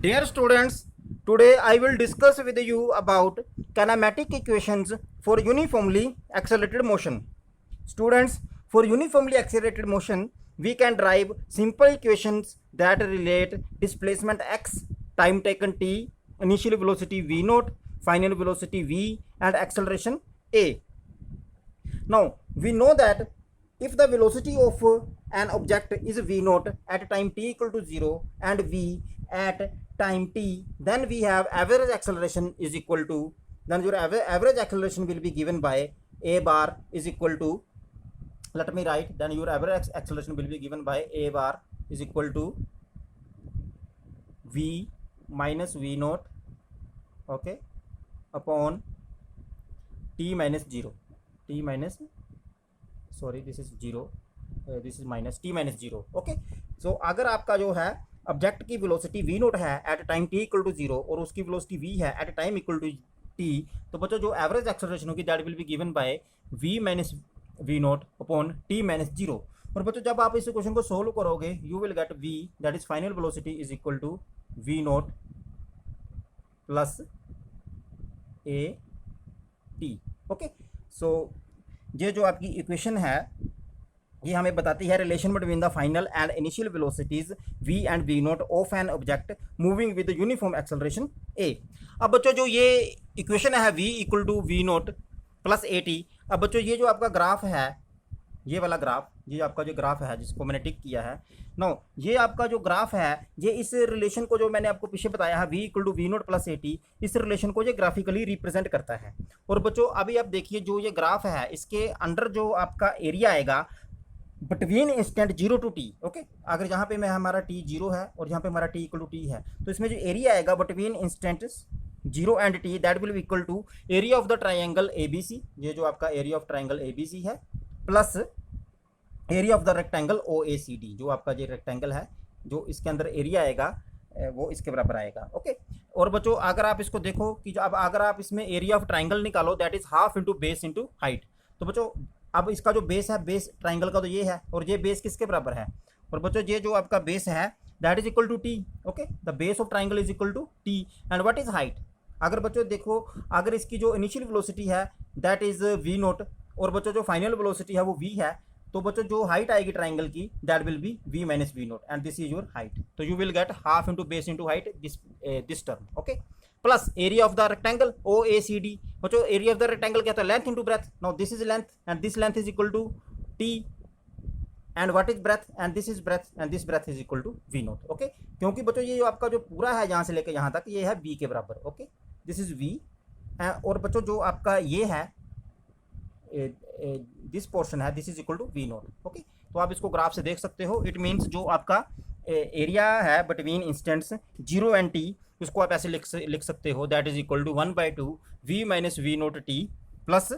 Dear students, today I will discuss with you about kinematic equations for uniformly accelerated motion. Students, for uniformly accelerated motion, we can derive simple equations that relate displacement x, time taken t, initial velocity v naught, final velocity v, and acceleration a. Now, we know that if the velocity of an object is v naught at time t equal to 0 and v at time t, then we have average acceleration is equal to, then your average acceleration will be given by a bar is equal to, let me write, then your average acceleration will be given by a bar is equal to v minus v naught, okay, upon t minus 0, t minus, sorry this is 0, this is minus t minus 0, okay. So अगर आपका जो है object की velocity v naught है at time t equal to 0 और उसकी velocity v है at time equal to t, तो बच्चों जो एवरेज एक्सेलरेशन होगी that will be given by v minus v naught upon t minus 0. और बच्चों जब आप इस क्वेश्चन को सोल्व करोगे you will get v that is final velocity is equal to v naught plus a t, okay. So ये जो आपकी इक्वेशन है ये हमें बताती है relation between the final and initial velocities v and v naught of an object moving with uniform acceleration a. अब बच्चों जो ये इक्वेशन है v equal to v naught plus A T, अब बच्चों ये जो आपका ग्राफ है, ये वाला ग्राफ, ये आपका जो ग्राफ है जिसको मैंने टिक किया है नो, ये आपका जो ग्राफ है ये इस रिलेशन को जो मैंने आपको पीछे बताया है v equal to we naught plus A t, इस रिलेशन को ये ग्राफिकली रिप्रेजेंट करता है. और बच्चों अभी आप देखिए जो ये ग्राफ है इसके अंडर जो आपका एरिया आएगा between instant 0 to t, okay. अगर यहाँ पे मैं हमारा t 0 है और यहाँ पे हमारा t इक्वल टू टी है तो इसमें जो एरिया आएगा between instant 0 and t that will be equal to area of the triangle A B C, ये जो आपका area of triangle A B C है, plus area of the rectangle O A C D, जो आपका जो rectangle है जो इसके अंदर एरिया आएगा वो इसके बराबर आएगा, ओके. और बच्चों अगर आप इसको देखो कि जो अब अगर आप इसमें एरिया ऑफ ट्राइंगल निकालो that is half into base into height, तो बच्चों अब इसका जो बेस है, बेस ट्राइंगल का तो ये है और ये बेस किसके बराबर है, और बच्चों ये जो आपका बेस है that is equal to t, okay. The base of triangle is equal to T and what is height. अगर बच्चों देखो अगर इसकी जो इनिशियल वेलोसिटी है दैट इज वी नोट और बच्चों जो फाइनल वेलोसिटी है वो v है, तो बच्चों जो हाइट आएगी ट्राइंगल की that will be v minus we naught and this is your height. तो you will get half into base into height this term, okay. Plus area of the rectangle O A C D, बच्चों area of the rectangle क्या था, length into breadth. Now this is length and this length is equal to T and what is breadth and this is breadth and this breadth is equal to we naught, okay. क्योंकि बच्चों ये जो आपका जो पूरा है यहाँ से लेकर यहाँ तक ये है v के बराबर, ओके. दिस इज v और बच्चों जो आपका ये है दिस पोर्शन है this is equal to we naught, okay. तो आप इसको ग्राफ से देख सकते हो. इट मीन्स जो आपका एरिया है बिटवीन इंस्टेंट्स 0 एंड t उसको आप ऐसे लिख सकते हो that is equal to 1/2 v minus we naught t plus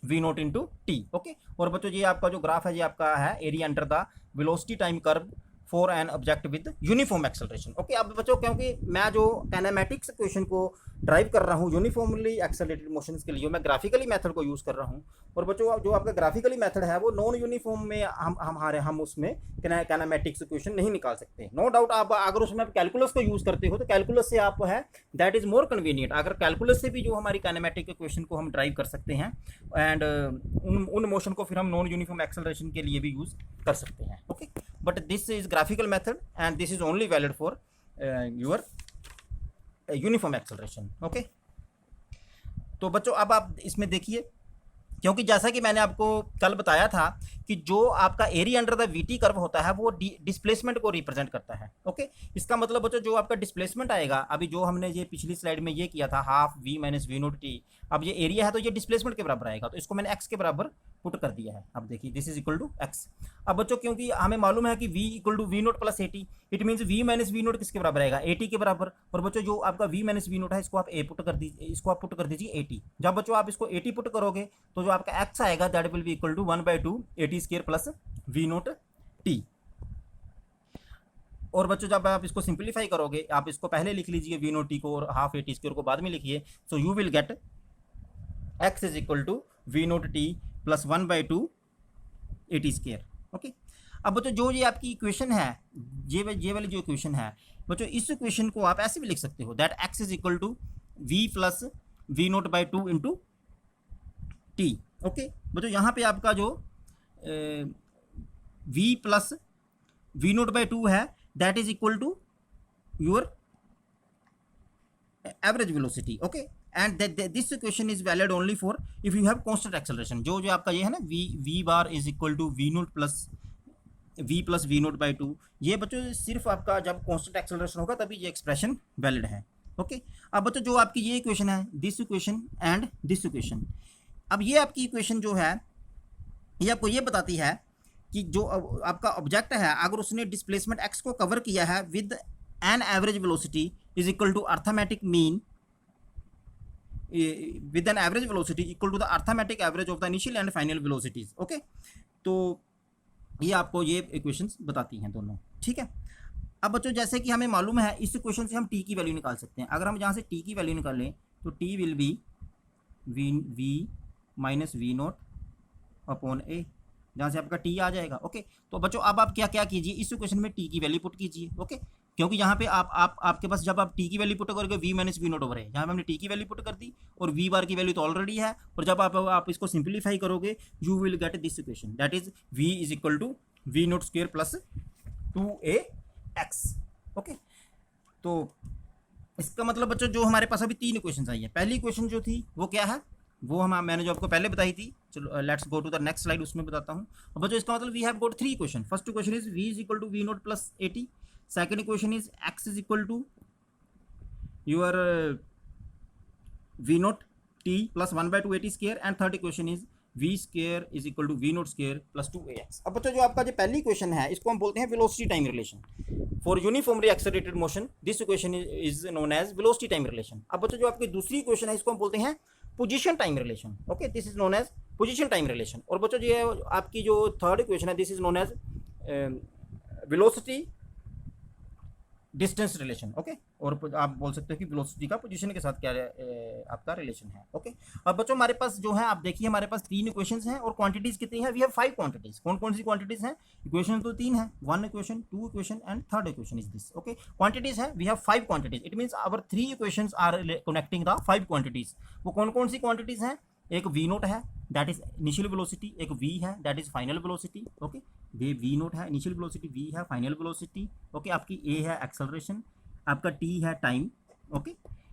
we naught into T, okay. और बच्चों ये आपका जो ग्राफ है ये आपका है area under the velocity time curve for an object with uniform acceleration, okay. अब बच्चों क्योंकि मैं जो काइनेमैटिक्स क्वेश्चन को ड्राइव कर रहा हूँ यूनिफॉर्मली एक्सेलरेटेड मोशंस के लिए मैं ग्राफिकली मेथड को यूज़ कर रहा हूँ. और बच्चों जो आपका ग्राफिकली मेथड है वो नॉन यूनिफॉर्म में हम उसमें काइनेमैटिक्स क्वेश्चन नहीं निकाल सकते. नो डाउट आप अगर उसमें आप कैलकुलस को यूज़ करते हो तो कैलकुलस से आप है दैट इज़ मोर कन्वीनियंट. अगर कैलकुलस से भी जो हमारी काइनेमैटिक क्वेश्चन को हम ड्राइव कर सकते हैं एंड उन मोशन को फिर हम नॉन यूनिफॉर्म एक्सेलरेशन के लिए भी यूज़ कर सकते हैं, okay. But this is graphical method and this is only valid for your uniform acceleration, okay. तो बच्चों अब आप इसमें देखिए क्योंकि जैसा कि मैंने आपको कल बताया था कि जो आपका area under the VT curve होता है वो डिस्प्लेसमेंट को रिप्रेजेंट करता है, ओके. इसका मतलब बच्चों जो आपका डिस्प्लेसमेंट आएगा अभी जो हमने ये पिछली स्लाइड में ये किया था half v minus we naught t, अब ये एरिया है तो ये डिस्प्लेसमेंट के बराबर आएगा, तो इसको मैंने x के बराबर पुट कर दिया है. अब देखिए this is equal to x. अब बच्चों क्योंकि हमें मालूम है कि v equal to we naught plus A t, it means v minus we naught किसके बराबर आएगा, ए टी के बराबर. और बच्चों जो आपका v माइनस वी नोट है इसको आप ए पुट कर दीजिए, इसको आप पुट कर दीजिए ए टी. जब बच्चों आप इसको ए टी पुट करोगे तो जो आपका x आएगा that will be equal to 1/2 a t square plus we naught t. और बच्चों जब आप इसको सिंप्लीफाई करोगे आप इसको पहले लिख लीजिए वी नोट टी को और हाफ ए टी स्क्वायर को बाद में लिखिए. So you will get x is equal to we naught t plus 1/2 a t square, okay. अब बच्चों जो ये आपकी इक्वेशन है ये वाली जो इक्वेशन है बच्चों इस इक्वेशन को आप ऐसे भी लिख सकते हो, that X is equal to V plus we naught by two into T. Okay बच्चों यहाँ पे आपका जो V plus we naught by two है, that is equal to your average velocity. Okay and this equation is valid only for if you have constant acceleration. जो आपका ये है ना V bar is equal to we naught plus we naught by two, ये बच्चों सिर्फ आपका जब कांस्टेंट एक्सेलरेशन होगा तभी ये एक्सप्रेशन वैलिड है। ओके अब बच्चों जो आपकी ये इक्वेशन है, this equation and this equation, अब ये आपकी इक्वेशन जो है ये आपको ये बताती है कि जो आपका ऑब्जेक्ट है अगर उसने डिस्प्लेसमेंट एक्स को कवर किया है with an average velocity is equal to arithmetic mean with an average velocity equal to the arithmetic average of the initial and final velocities। Okay तो ये आपको ये इक्वेशंस बताती हैं दोनों, ठीक है। अब बच्चों जैसे कि हमें मालूम है इस इक्वेशन से हम t की वैल्यू निकाल सकते हैं। अगर हम यहाँ से t की वैल्यू निकाल लें तो t will be v minus we naught upon A, जहाँ से आपका t आ जाएगा। ओके तो बच्चों अब आप क्या क्या कीजिए, इस इक्वेशन में t की वैल्यू पुट कीजिए। ओके क्योंकि यहाँ पे आपके पास जब आप t की वैल्यू पुट करोगे v minus we naught over है, यहाँ पे हमने t की वैल्यू पुट कर दी और v बार की वैल्यू तो ऑलरेडी है, और जब आप इसको सिंप्लीफाई करोगे you will get this equation, that is v is equal to we naught square plus 2ax। Okay तो इसका मतलब बच्चों जो हमारे पास अभी तीन इक्वेशन आई है, पहली इक्वेशन जो थी वो क्या है, वो मैंने जो आपको पहले बताई थी। चलो let's go to the next slide, उसमें बताता हूँ। अब बच्चों इसका मतलब we have got three equation. First equation is v is equal to we naught plus 80, second equation is x is equal to your v naught t plus 1 by 2 80 square, and third equation is v square is equal to v naught square plus 2ax। अब बच्चों जो आपका जो पहली equation है इसको हम बोलते हैं velocity time relation. For uniformly accelerated motion this equation is known as velocity time relation. अब बच्चों जो आपकी दूसरी इक्वेशन है इसको हम बोलते हैं position time relation. Okay this is known as position time relation. और बच्चों ये आपकी जो थर्ड इक्वेशन है this is known as velocity distance relation. Okay और आप बोल सकते हो कि वेलोसिटी का पोजीशन के साथ क्या आपका रिलेशन है। ओके अब बच्चों हमारे पास जो है आप देखिए हमारे पास तीन इक्वेशंस हैं और क्वांटिटीज कितनी है, वी हैव 5 क्वांटिटीज। कौन कौन सी क्वांटिटीज हैं, इक्वेशन तो तीन है, one equation, two equation and third equation is this. Okay quantities है, we have 5 quantities, it means our 3 equations are connecting the 5 quantities. वो कौन कौन सी क्वांटिटीज हैं, एक वी नोट है दैट इज इनिशियल वेलोसिटी, एक v है that is final velocity. Okay ये वी नोट है इनिशियल वेलोसिटी, v है फाइनल वेलोसिटी। ओके आपकी a है एक्सेलरेशन, आपका t है टाइम, ओके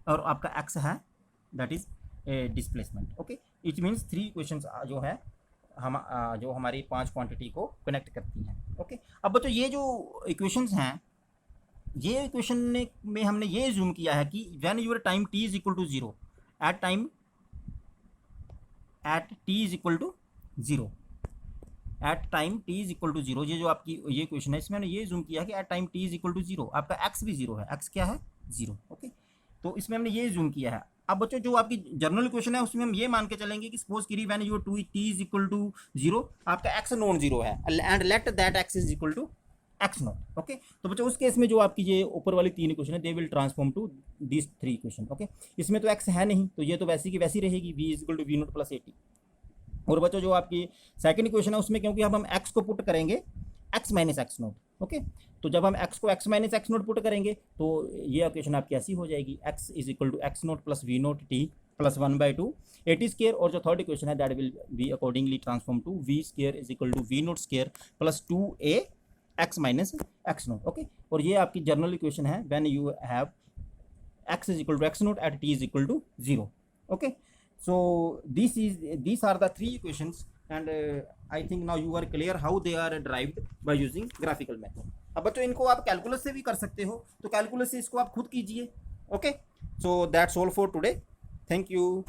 और आपका x है that is displacement. Okay it means 3 equations जो है हम जो हमारी 5 क्वांटिटी को कनेक्ट करती हैं। ओके अब बच्चों ये जो इक्वेशंस हैं, ये इक्वेशन में हमने ये जूम किया है कि when your time t is equal to 0 at t is equal to 0, at time t is equal to 0, ये जो आपकी ये क्वेश्चन है इसमें हमने ये जूम किया है कि at time t is equal to 0 आपका x भी 0 है, x क्या है 0। ओके तो इसमें हमने ये जूम किया है। अब बच्चों जो आपकी जनरल इक्वेशन है उसमें हम ये मान के चलेंगे कि सपोज करिए when your t is equal to 0 आपका x नॉन 0 है and let that x is equal to x naught. Okay तो बच्चों उस केस में जो आपकी ये ऊपर वाली 3 इक्वेशन है they will transform to this 3 equation. Okay इसमें तो x है नहीं तो ये तो वैसी की वैसी रहेगी, v is equal to we naught plus 80। और बच्चों जो आपकी सेकंड इक्वेशन है उसमें क्योंकि अब हम x को पुट करेंगे x minus x naught. Okay तो जब हम x को x minus x naught put करेंगे तो ये इक्वेशन आपकी ऐसी हो जाएगी, x is equal to x naught plus we naught t plus 1 by 2 80 square. और जो थर्ड इक्वेशन है that will be accordingly transform to v square is equal to we naught square plus 2a x minus x naught. Okay और ये आपकी general equation है when you have x is equal to x naught at t is equal to 0। Okay so these are the 3 equations and I think now you are clear how they are derived by using graphical method। अब बच्चों इनको आप calculus से भी कर सकते हो, तो कैलकुलस से इसको आप खुद कीजिए। Okay so that's all for today, thank you.